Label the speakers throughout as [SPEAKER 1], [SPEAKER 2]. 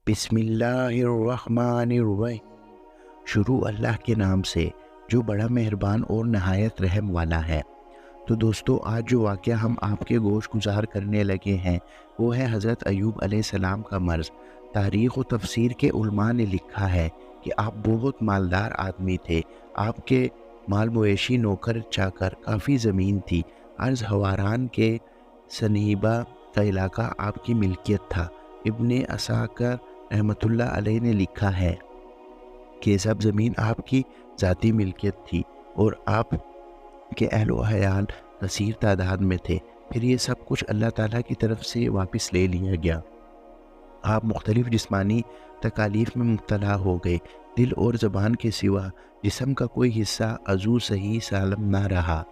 [SPEAKER 1] بسم اللہ الرحمن الرحیم۔ شروع اللہ کے نام سے جو بڑا مہربان اور نہایت رحم والا ہے۔ تو دوستو، آج جو واقعہ ہم آپ کے گوش گزار کرنے لگے ہیں وہ ہے حضرت ایوب علیہ السلام کا مرض۔ تاریخ و تفسیر کے علماء نے لکھا ہے کہ آپ بہت مالدار آدمی تھے۔ آپ کے مال مویشی، نوکر چاکر، کافی زمین تھی۔ عرض ہواران کے سنیبہ کا علاقہ آپ کی ملکیت تھا۔ ابن عساکر رحمۃ اللہ علیہ نے لکھا ہے کہ سب زمین آپ کی ذاتی ملکیت تھی اور آپ کے اہل و عیال کثیر تعداد میں تھے۔ پھر یہ سب کچھ اللہ تعالیٰ کی طرف سے واپس لے لیا گیا۔ آپ مختلف جسمانی تکالیف میں مبتلا ہو گئے۔ دل اور زبان کے سوا جسم کا کوئی حصہ عضو صحیح سالم نہ رہا۔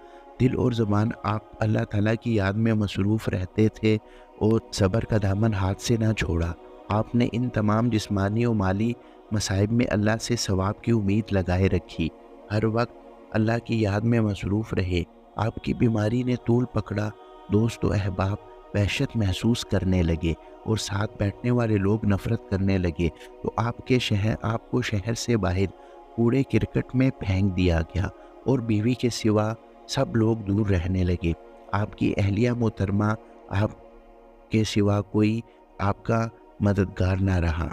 [SPEAKER 1] دل اور زبان آپ اللہ تعالیٰ کی یاد میں مصروف رہتے تھے اور صبر کا دامن ہاتھ سے نہ چھوڑا۔ آپ نے ان تمام جسمانی و مالی مصائب میں اللہ سے ثواب کی امید لگائے رکھی۔ ہر وقت اللہ کی یاد میں مصروف رہے۔ آپ کی بیماری نے طول پکڑا۔ دوست و احباب وحشت محسوس کرنے لگے اور ساتھ بیٹھنے والے لوگ نفرت کرنے لگے، تو آپ کو شہر سے باہر کوڑے کرکٹ میں پھینک دیا گیا اور بیوی کے سوا سب لوگ دور رہنے لگے۔ آپ کی اہلیہ محترمہ آپ کے سوا کوئی آپ کا مددگار نہ رہا۔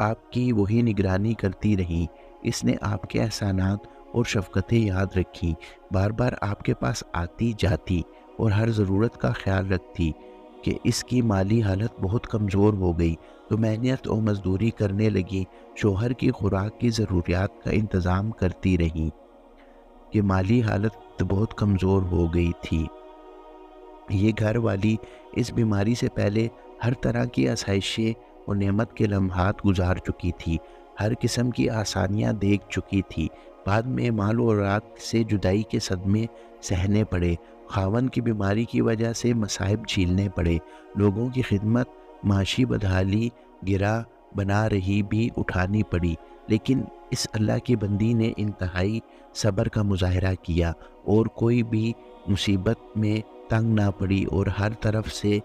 [SPEAKER 1] آپ کی وہی نگرانی کرتی رہی۔ اس نے آپ کے احسانات اور شفقتیں یاد رکھی، بار بار آپ کے پاس آتی جاتی اور ہر ضرورت کا خیال رکھتی کہ اس کی مالی حالت بہت کمزور ہو گئی تو محنت اور مزدوری کرنے لگی۔ شوہر کی خوراک کی ضروریات کا انتظام کرتی رہی کہ مالی حالت بہت کمزور ہو گئی تھی۔ یہ گھر والی اس بیماری سے پہلے ہر طرح کی آسائشیں اور نعمت کے لمحات گزار چکی تھی، ہر قسم کی آسانیاں دیکھ چکی تھی۔ بعد میں مال و اولاد سے جدائی کے صدمے سہنے پڑے، خاوند کی بیماری کی وجہ سے مصائب جھیلنے پڑے، لوگوں کی خدمت معاشی بدحالی گرا بنا رہی بھی اٹھانی پڑی، لیکن اس اللہ کی بندی نے انتہائی صبر کا مظاہرہ کیا اور کوئی بھی مصیبت میں تنگ نہ پڑی اور ہر طرف سے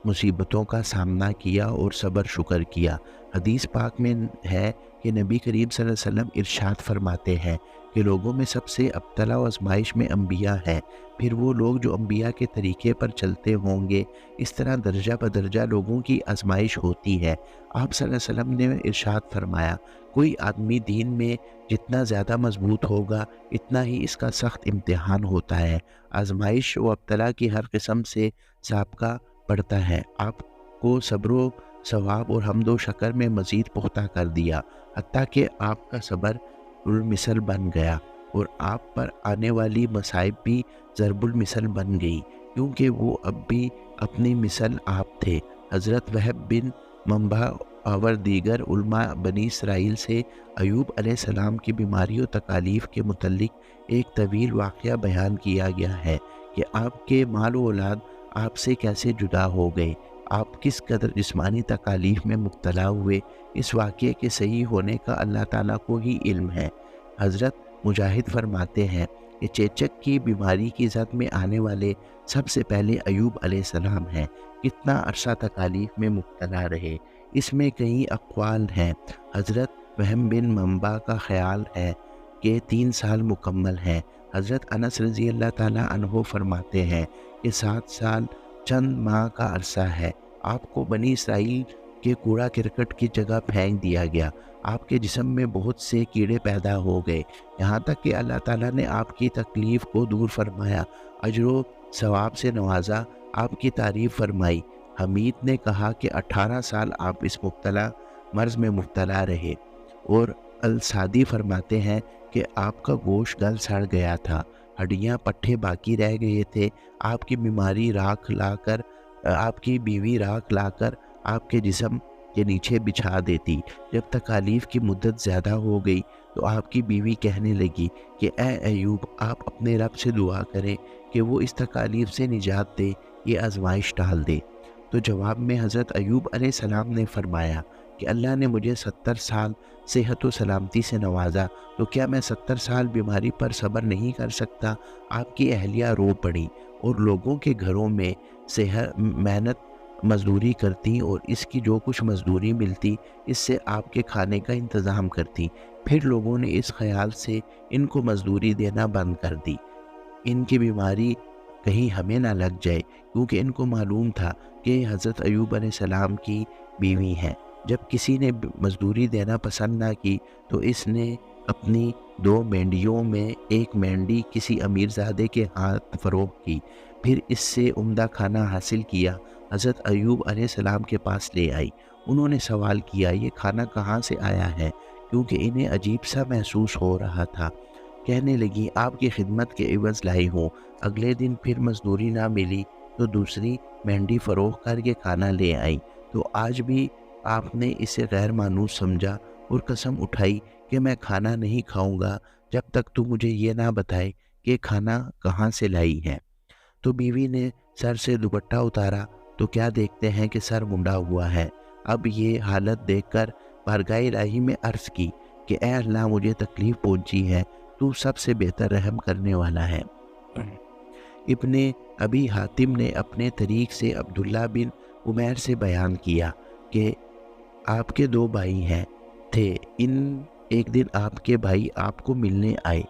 [SPEAKER 1] مصیبتوں کا سامنا کیا اور صبر شکر کیا۔ حدیث پاک میں ہے کہ نبی کریم صلی اللہ علیہ وسلم ارشاد فرماتے ہیں کہ لوگوں میں سب سے ابتلا و آزمائش میں انبیاء ہیں، پھر وہ لوگ جو انبیاء کے طریقے پر چلتے ہوں گے۔ اس طرح درجہ بدرجہ لوگوں کی آزمائش ہوتی ہے۔ آپ صلی اللہ علیہ وسلم نے ارشاد فرمایا، کوئی آدمی دین میں جتنا زیادہ مضبوط ہوگا اتنا ہی اس کا سخت امتحان ہوتا ہے۔ آزمائش و ابتلا کی ہر قسم سے سابقہ پڑتا ہے۔ آپ کو صبر و ثواب اور حمد و شکر میں مزید پختہ کر دیا، حتیٰ کہ آپ کا صبر المثل بن گیا اور آپ پر آنے والی مصائب بھی ضرب المثل بن گئی، کیونکہ وہ اب بھی اپنی مثل آپ تھے۔ حضرت وہب بن منبع اور دیگر علماء بنی اسرائیل سے ایوب علیہ السلام کی بیماری و تکالیف کے متعلق ایک طویل واقعہ بیان کیا گیا ہے کہ آپ کے مال و اولاد آپ سے کیسے جدا ہو گئے، آپ کس قدر جسمانی تکالیف میں مبتلا ہوئے۔ اس واقعے کے صحیح ہونے کا اللہ تعالیٰ کو ہی علم ہے۔ حضرت مجاہد فرماتے ہیں کہ چیچک کی بیماری کی زد میں آنے والے سب سے پہلے ایوب علیہ السلام ہیں۔ کتنا عرصہ تکالیف میں مبتلا رہے، اس میں کئی اقوال ہیں۔ حضرت وہب بن منبع کا خیال ہے کہ 3 سال مکمل ہیں۔ حضرت انس رضی اللہ تعالیٰ عنہ فرماتے ہیں کہ 7 سال چند ماہ کا عرصہ ہے۔ آپ کو بنی اسرائیل کے کوڑا کرکٹ کی جگہ پھینک دیا گیا۔ آپ کے جسم میں بہت سے کیڑے پیدا ہو گئے، یہاں تک کہ اللہ تعالیٰ نے آپ کی تکلیف کو دور فرمایا، اجر و ثواب سے نوازا، آپ کی تعریف فرمائی۔ حمید نے کہا کہ 18 سال آپ اس مرض میں مبتلا رہے، اور السادی فرماتے ہیں کہ آپ کا گوشت گل سڑ گیا تھا، ہڈیاں پٹھے باقی رہ گئے تھے۔ آپ کی بیوی راکھ لا کر آپ کے جسم کے نیچے بچھا دیتی۔ جب تکالیف کی مدت زیادہ ہو گئی تو آپ کی بیوی کہنے لگی کہ اے ایوب، آپ اپنے رب سے دعا کریں کہ وہ اس تکالیف سے نجات دے، یہ آزمائش ٹال دے۔ تو جواب میں حضرت ایوب علیہ السلام نے فرمایا کہ اللہ نے مجھے 70 سال صحت و سلامتی سے نوازا، تو کیا میں 70 سال بیماری پر صبر نہیں کر سکتا؟ آپ کی اہلیہ رو پڑی اور لوگوں کے گھروں میں محنت مزدوری کرتی اور اس کی جو کچھ مزدوری ملتی اس سے آپ کے کھانے کا انتظام کرتی۔ پھر لوگوں نے اس خیال سے ان کو مزدوری دینا بند کر دی، ان کی بیماری کہیں ہمیں نہ لگ جائے، کیونکہ ان کو معلوم تھا کہ حضرت ایوب علیہ السلام کی بیوی ہیں۔ جب کسی نے مزدوری دینا پسند نہ کی تو اس نے اپنی 2 مینڈیوں میں ایک مینڈی کسی امیر زادے کے ہاتھ فروخت کی، پھر اس سے عمدہ کھانا حاصل کیا۔ حضرت ایوب علیہ السلام کے پاس لے آئی۔ انہوں نے سوال کیا یہ کھانا کہاں سے آیا ہے، کیونکہ انہیں عجیب سا محسوس ہو رہا تھا۔ کہنے لگی آپ کی خدمت کے عوض لائی ہوں۔ اگلے دن پھر مزدوری نہ ملی تو دوسری مینڈی فروخت کر کے کھانا لے آئی، تو آج بھی آپ نے اسے غیر مانوس سمجھا اور قسم اٹھائی کہ میں کھانا نہیں کھاؤں گا جب تک تو مجھے یہ نہ بتائے کہ کھانا کہاں سے لائی ہے۔ تو بیوی نے سر سے دوپٹہ اتارا تو کیا دیکھتے ہیں کہ سر منڈا ہوا ہے۔ اب یہ حالت دیکھ کر بارگاہ الہی میں عرض کی کہ اے اللہ مجھے تکلیف پہنچی ہے، تو سب سے بہتر رحم کرنے والا ہے۔ ابن ابی حاتم نے اپنے طریق سے عبداللہ بن عمیر سے بیان کیا کہ آپ کے 2 بھائی تھے، ایک دن آپ کے بھائی آپ کو ملنے آئے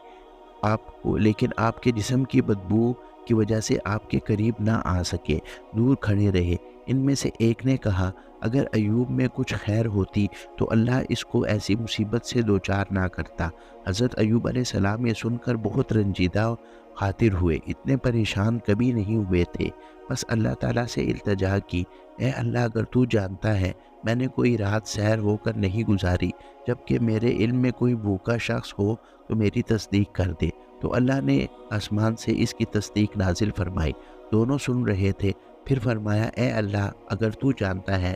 [SPEAKER 1] لیکن آپ کے جسم کی بدبو کی وجہ سے آپ کے قریب نہ آ سکے، دور کھڑے رہے۔ ان میں سے ایک نے کہا اگر ایوب میں کچھ خیر ہوتی تو اللہ اس کو ایسی مصیبت سے دوچار نہ کرتا۔ حضرت ایوب علیہ السلام یہ سن کر بہت رنجیدہ خاطر ہوئے، اتنے پریشان کبھی نہیں ہوئے تھے۔ بس اللہ تعالیٰ سے التجا کی، اے اللہ اگر تو جانتا ہے میں نے کوئی رات سیر ہو کر نہیں گزاری، جبکہ میرے علم میں کوئی بھوکا شخص ہو تو میری تصدیق کر دے۔ تو اللہ نے آسمان سے اس کی تصدیق نازل فرمائی۔ دونوں سن رہے تھے، پھر فرمایا اے اللہ اگر تو جانتا ہے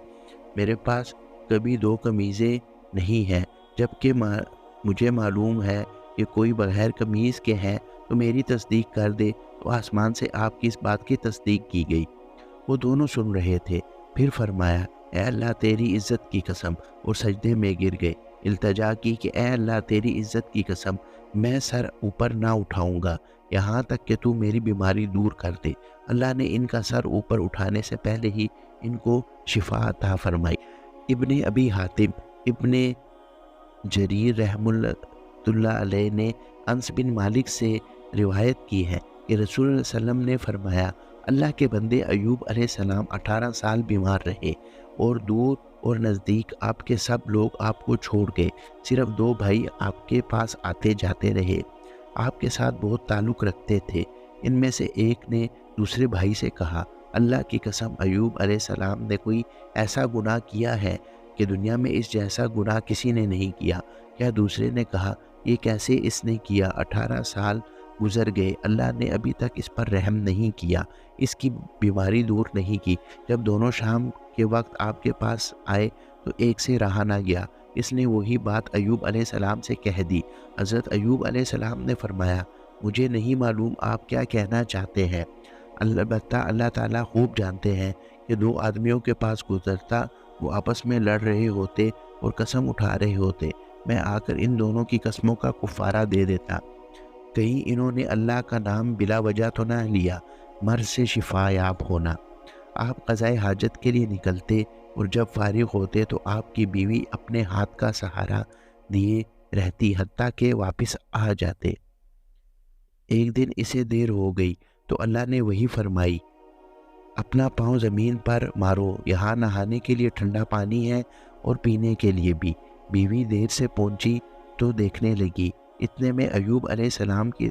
[SPEAKER 1] میرے پاس کبھی 2 قمیضیں نہیں ہیں، جبکہ مجھے معلوم ہے کہ کوئی بغیر قمیض کے ہے تو میری تصدیق کر دے۔ تو آسمان سے آپ کی اس بات کی تصدیق کی گئی۔ وہ دونوں سن رہے تھے، پھر فرمایا اے اللہ تیری عزت کی قسم، اور سجدے میں گر گئے۔ التجا کی کہ اے اللہ تیری عزت کی قسم میں سر اوپر نہ اٹھاؤں گا یہاں تک کہ تو میری بیماری دور کر دے۔ اللہ نے ان کا سر اوپر اٹھانے سے پہلے ہی ان کو شفا عطا فرمائی۔ ابن ابی حاتم ابن جریر رحم اللہ علیہ نے انس بن مالک سے روایت کی ہے کہ رسول اللہ علیہ وسلم نے فرمایا اللہ کے بندے ایوب علیہ السلام 18 سال بیمار رہے اور دور اور نزدیک آپ کے سب لوگ آپ کو چھوڑ گئے، صرف 2 بھائی آپ کے پاس آتے جاتے رہے، آپ کے ساتھ بہت تعلق رکھتے تھے۔ ان میں سے ایک نے دوسرے بھائی سے کہا اللہ کی قسم ایوب علیہ السلام نے کوئی ایسا گناہ کیا ہے کہ دنیا میں اس جیسا گناہ کسی نے نہیں کیا کیا؟ دوسرے نے کہا یہ کیسے اس نے کیا؟ 18 سال گزر گئے، اللہ نے ابھی تک اس پر رحم نہیں کیا، اس کی بیماری دور نہیں کی۔ جب دونوں شام کے وقت آپ کے پاس آئے تو ایک سے رہا نہ گیا، اس نے وہی بات ایوب علیہ السلام سے کہہ دی۔ حضرت ایوب علیہ السلام نے فرمایا مجھے نہیں معلوم آپ کیا کہنا چاہتے ہیں، البتہ اللہ تعالیٰ خوب جانتے ہیں کہ 2 آدمیوں کے پاس گزرتا، وہ آپس میں لڑ رہے ہوتے اور قسم اٹھا رہے ہوتے، میں آ کر ان دونوں کی قسموں کا کفارہ دے دیتا۔ کہیں انہوں نے اللہ کا نام بلا وجہ تو نہ لیا۔ مرض سے شفا یاب ہونا۔ آپ قضائے حاجت کے لیے نکلتے اور جب فارغ ہوتے تو آپ کی بیوی اپنے ہاتھ کا سہارا دیے رہتی حتیٰ کہ واپس آ جاتے۔ ایک دن اسے دیر ہو گئی تو اللہ نے وہی فرمائی اپنا پاؤں زمین پر مارو، یہاں نہانے کے لیے ٹھنڈا پانی ہے اور پینے کے لیے بھی۔ بیوی دیر سے پہنچی تو دیکھنے لگی، اتنے میں ایوب علیہ السلام کی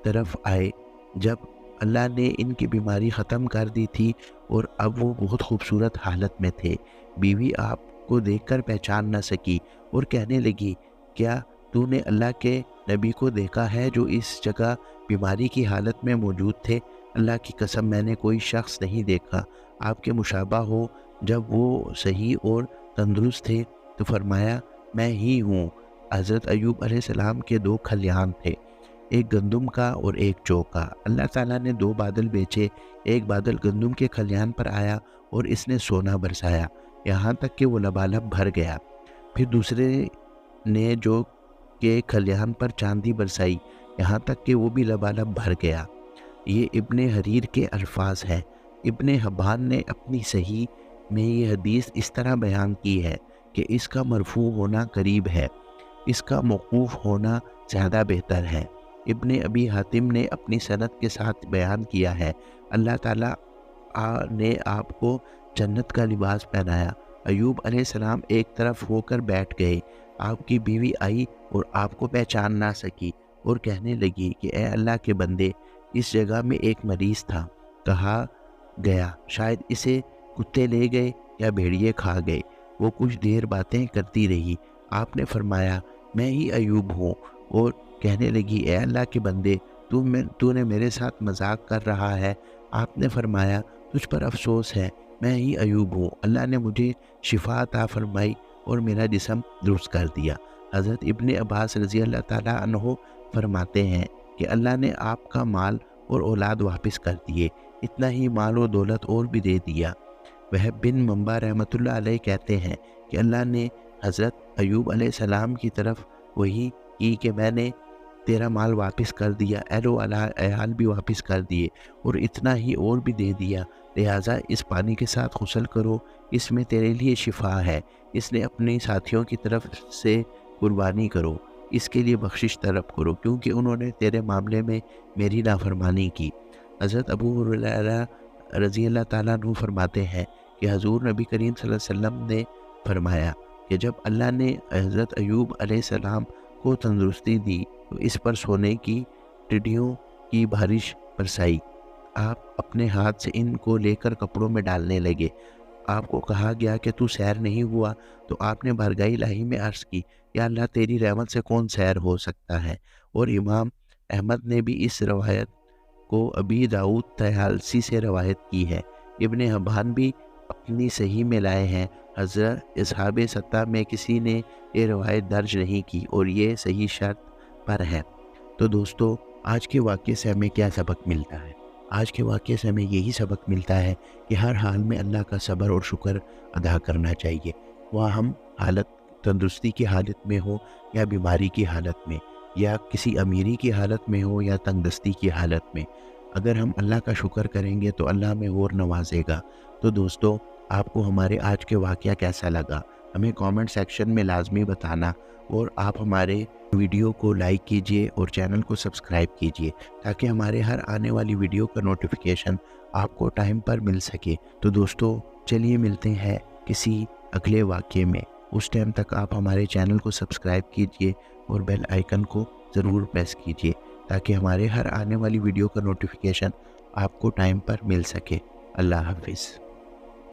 [SPEAKER 1] طرف آئے جب اللہ نے ان کی بیماری ختم کر دی تھی اور اب وہ بہت خوبصورت حالت میں تھے۔ بیوی آپ کو دیکھ کر پہچان نہ سکی اور کہنے لگی کیا تو نے اللہ کے نبی کو دیکھا ہے جو اس جگہ بیماری کی حالت میں موجود تھے؟ اللہ کی قسم میں نے کوئی شخص نہیں دیکھا آپ کے مشابہ ہو جب وہ صحیح اور تندرست تھے۔ تو فرمایا میں ہی ہوں۔ حضرت ایوب علیہ السلام کے 2 کھلیان تھے، ایک گندم کا اور ایک جو کا۔ اللہ تعالیٰ نے 2 بادل بیچے، ایک بادل گندم کے کھلیان پر آیا اور اس نے سونا برسایا یہاں تک کہ وہ لبالب بھر گیا، پھر دوسرے نے جو کے کھلیان پر چاندی برسائی یہاں تک کہ وہ بھی لبالب بھر گیا۔ یہ ابن حریر کے الفاظ ہیں۔ ابن حبان نے اپنی صحیح میں یہ حدیث اس طرح بیان کی ہے کہ اس کا مرفوع ہونا قریب ہے، اس کا موقوف ہونا زیادہ بہتر ہے۔ ابن ابی حاتم نے اپنی سند کے ساتھ بیان کیا ہے، اللہ تعالیٰ نے آپ کو جنت کا لباس پہنایا۔ ایوب علیہ السلام ایک طرف ہو کر بیٹھ گئے، آپ کی بیوی آئی اور آپ کو پہچان نہ سکی اور کہنے لگی کہ اے اللہ کے بندے، اس جگہ میں ایک مریض تھا، کہا گیا شاید اسے کتے لے گئے یا بھیڑیے کھا گئے۔ وہ کچھ دیر باتیں کرتی رہی، آپ نے فرمایا میں ہی ایوب ہوں، اور کہنے لگی اے اللہ کے بندے، تو نے میرے ساتھ مذاق کر رہا ہے۔ آپ نے فرمایا تجھ پر افسوس ہے، میں ہی ایوب ہوں، اللہ نے مجھے شفا عطا فرمائی اور میرا جسم درست کر دیا۔ حضرت ابن عباس رضی اللہ تعالیٰ عنہ فرماتے ہیں کہ اللہ نے آپ کا مال اور اولاد واپس کر دیے، اتنا ہی مال و دولت اور بھی دے دیا۔ وہب بن منبع رحمۃ اللہ علیہ کہتے ہیں کہ اللہ نے حضرت ایوب علیہ السلام کی طرف وحی کی کہ میں نے تیرا مال واپس کر دیا، اہل و عیال بھی واپس کر دیے اور اتنا ہی اور بھی دے دیا، لہٰذا اس پانی کے ساتھ غسل کرو، اس میں تیرے لیے شفا ہے، اس نے اپنے ساتھیوں کی طرف سے قربانی کرو، اس کے لیے بخشش طلب کرو، کیونکہ انہوں نے تیرے معاملے میں میری نافرمانی کی۔ حضرت ابو ہریرہ رضی اللہ تعالیٰ عنہ فرماتے ہیں کہ حضور نبی کریم صلی اللہ علیہ وسلم نے فرمایا کہ جب اللہ نے حضرت ایوب علیہ السلام کو تندرستی دی تو اس پر سونے کی ٹڈیوں کی بارش برسائی، آپ اپنے ہاتھ سے ان کو لے کر کپڑوں میں ڈالنے لگے۔ آپ کو کہا گیا کہ تو سیر نہیں ہوا، تو آپ نے بارگاہ الہی میں عرض کی یا اللہ تیری رحمت سے کون سیر ہو سکتا ہے۔ اور امام احمد نے بھی اس روایت کو ابی داؤد طیالسی سے روایت کی ہے، ابن حبان بھی اپنی صحیح میں لائے ہیں، حضرت اصحاب ستہ میں کسی نے یہ روایت درج نہیں کی اور یہ صحیح شرط پر ہے۔ تو دوستو، آج کے واقعے سے ہمیں کیا سبق ملتا ہے؟ آج کے واقعے سے ہمیں یہی سبق ملتا ہے کہ ہر حال میں اللہ کا صبر اور شکر ادا کرنا چاہیے، وہ ہم حالت تندرستی کی حالت میں ہو یا بیماری کی حالت میں، یا کسی امیری کی حالت میں ہو یا تنگ دستی کی حالت میں۔ اگر ہم اللہ کا شکر کریں گے تو اللہ ہمیں اور نوازے گا۔ تو دوستو، آپ کو ہمارے آج کے واقعہ کیسا لگا ہمیں کامنٹ سیکشن میں لازمی بتانا، اور آپ ہمارے ویڈیو کو لائک کیجئے اور چینل کو سبسکرائب کیجئے تاکہ ہمارے ہر آنے والی ویڈیو کا نوٹیفیکیشن آپ کو ٹائم پر مل سکے۔ تو دوستو، چلیے ملتے ہیں کسی اگلے واقعے میں، اس ٹائم تک آپ ہمارے چینل کو سبسکرائب کیجئے اور بیل آئیکن کو ضرور پریس کیجئے تاکہ ہمارے ہر آنے والی ویڈیو کا نوٹیفیکیشن آپ کو ٹائم پر مل سکے۔ اللہ حافظ۔